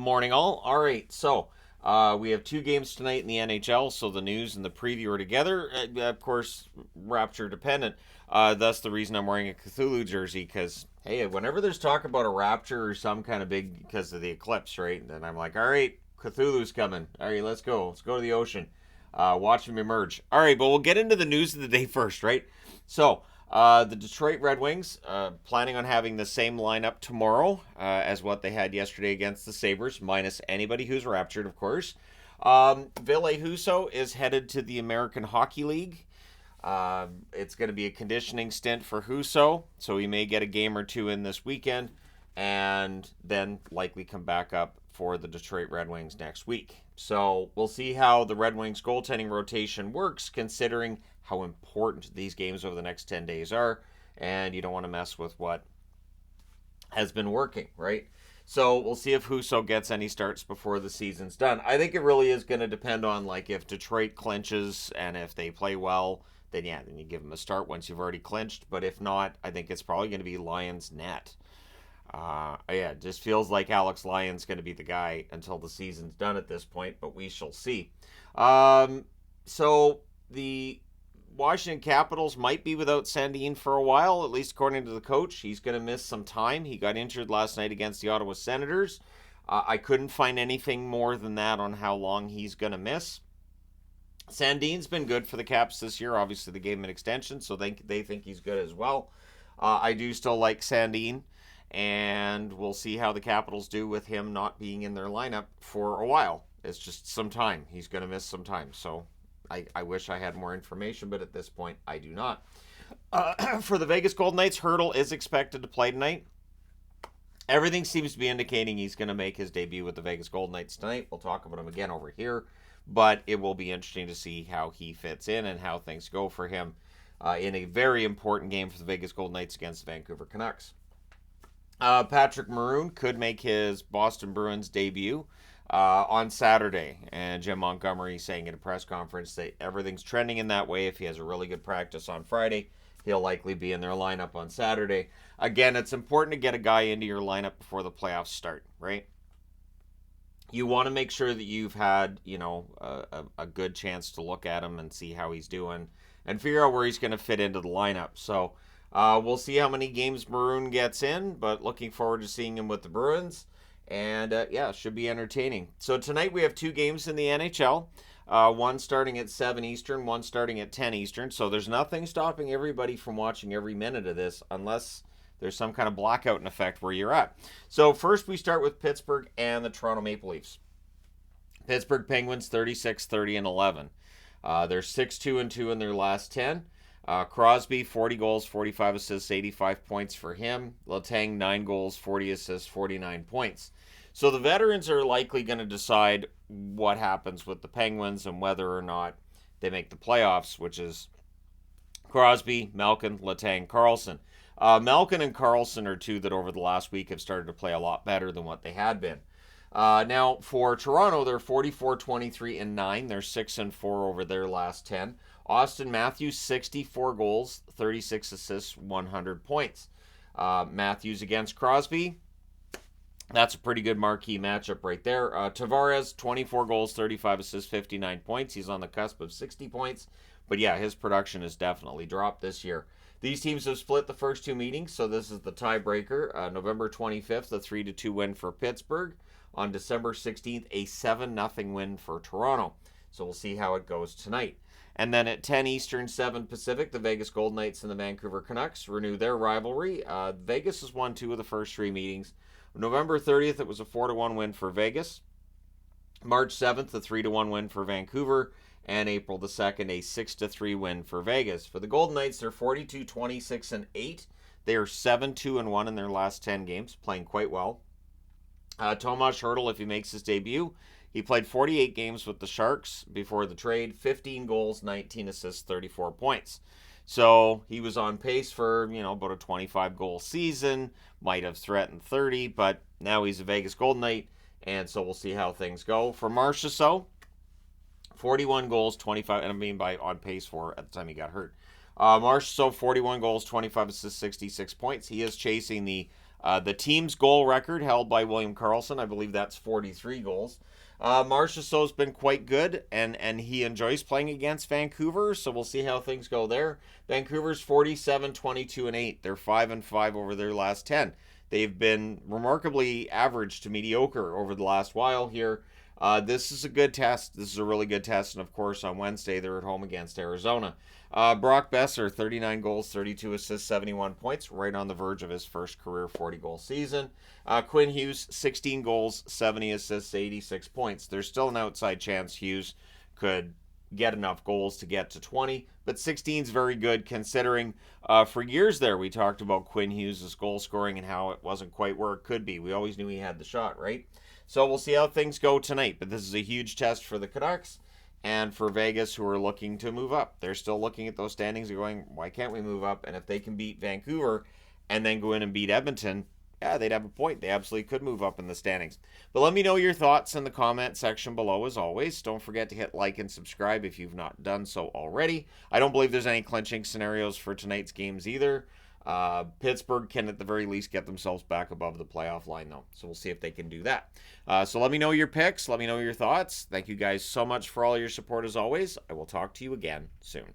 Morning, all. All right, so we have two games tonight in the NHL, so the news and the preview are together. Of course, Rapture dependent. That's the reason I'm wearing a Cthulhu jersey, because, hey, whenever there's talk about a Rapture or some kind of big, because of the eclipse, right? Then I'm like, all right, Cthulhu's coming. All right, let's go. Let's go to the ocean. Watch him emerge. All right, but we'll get into the news of the day first, right? So, the Detroit Red Wings planning on having the same lineup tomorrow as what they had yesterday against the Sabres, minus anybody who's raptured, of course. Ville Husso is headed to the American Hockey League. It's going to be a conditioning stint for Husso, so he may get a game or two in this weekend, and then likely come back up for the Detroit Red Wings next week. So we'll see how the Red Wings goaltending rotation works, considering how important these games over the next 10 days are, and you don't want to mess with what has been working, right? So we'll see if Husso gets any starts before the season's done. I think it really is going to depend on, like, if Detroit clinches and if they play well, then you give them a start once you've already clinched. But if not, I think it's probably going to be Lions net. It just feels like Alex Lyon's going to be the guy until the season's done at this point, but we shall see. So the Washington Capitals might be without Sandin for a while, at least according to the coach. He's going to miss some time. He got injured last night against the Ottawa Senators. I couldn't find anything more than that on how long he's going to miss. Sandin's been good for the Caps this year. Obviously, they gave him an extension, so they think he's good as well. I do still like Sandin, and we'll see how the Capitals do with him not being in their lineup for a while. It's just some time. He's going to miss some time, so I wish I had more information, but at this point, I do not. For the Vegas Golden Knights, Hertl is expected to play tonight. Everything seems to be indicating he's going to make his debut with the Vegas Golden Knights tonight. We'll talk about him again over here, but it will be interesting to see how he fits in and how things go for him in a very important game for the Vegas Golden Knights against the Vancouver Canucks. Patrick Maroon could make his Boston Bruins debut on Saturday, and Jim Montgomery saying at a press conference that everything's trending in that way. If he has a really good practice on Friday, he'll likely be in their lineup on Saturday. Again, it's important to get a guy into your lineup before the playoffs start, right? You want to make sure that you've had, a good chance to look at him and see how he's doing and figure out where he's going to fit into the lineup. So we'll see how many games Maroon gets in, but looking forward to seeing him with the Bruins. And, should be entertaining. So tonight we have two games in the NHL. One starting at 7 Eastern, one starting at 10 Eastern. So there's nothing stopping everybody from watching every minute of this unless there's some kind of blackout in effect where you're at. So first we start with Pittsburgh and the Toronto Maple Leafs. Pittsburgh Penguins 36-30-11. They're 6-2-2 in their last 10. Crosby, 40 goals, 45 assists, 85 points for him. Letang, 9 goals, 40 assists, 49 points. So the veterans are likely going to decide what happens with the Penguins and whether or not they make the playoffs, which is Crosby, Malkin, Letang, Karlsson. Malkin and Karlsson are two that over the last week have started to play a lot better than what they had been. Now, for Toronto, they're 44-23-9. They're 6-4 over their last 10. Austin Matthews, 64 goals, 36 assists, 100 points. Matthews against Crosby. That's a pretty good marquee matchup right there. Tavares, 24 goals, 35 assists, 59 points. He's on the cusp of 60 points. But yeah, his production has definitely dropped this year. These teams have split the first two meetings, so this is the tiebreaker. November 25th, a 3-2 win for Pittsburgh. On December 16th, a 7-0 win for Toronto. So we'll see how it goes tonight. And then at 10 Eastern, 7 Pacific, the Vegas Golden Knights and the Vancouver Canucks renew their rivalry. Vegas has won 2 of the first 3 meetings. November 30th, it was a 4-1 win for Vegas. March 7th, a 3-1 win for Vancouver. And April the 2nd, a 6-3 win for Vegas. For the Golden Knights, they're 42-26-8. They are 7-2-1 in their last 10 games, playing quite well. Tomas Hertl, if he makes his debut, he played 48 games with the Sharks before the trade, 15 goals, 19 assists, 34 points. So he was on pace for, about a 25-goal season, might have threatened 30, but now he's a Vegas Golden Knight, and so we'll see how things go. For Marchessault, 41 goals, 25, and I mean by on pace for at the time he got hurt. Marchessault, 41 goals, 25 assists, 66 points. He is chasing the The team's goal record held by William Karlsson, I believe that's 43 goals. Marchessault's been quite good, and he enjoys playing against Vancouver, so we'll see how things go there. Vancouver's 47, 22, and 8. They're 5-5 over their last 10. They've been remarkably average to mediocre over the last while here. This is a good test. This is a really good test, and of course, on Wednesday, they're at home against Arizona. Brock Besser, 39 goals, 32 assists, 71 points, right on the verge of his first career 40-goal season. Quinn Hughes, 16 goals, 70 assists, 86 points. There's still an outside chance Hughes could get enough goals to get to 20, but 16 is very good considering for years there we talked about Quinn Hughes' goal scoring and how it wasn't quite where it could be. We always knew he had the shot, right? So we'll see how things go tonight, but this is a huge test for the Canucks and for Vegas, who are looking to move up. They're still looking at those standings and going, why can't we move up? And if they can beat Vancouver and then go in and beat Edmonton, yeah, they'd have a point. They absolutely could move up in the standings. But let me know your thoughts in the comment section below, as always. Don't forget to hit like and subscribe if you've not done so already. I don't believe there's any clinching scenarios for tonight's games either. Pittsburgh can at the very least get themselves back above the playoff line, though. So we'll see if they can do that. So let me know your picks. Let me know your thoughts. Thank you guys so much for all your support as always. I will talk to you again soon.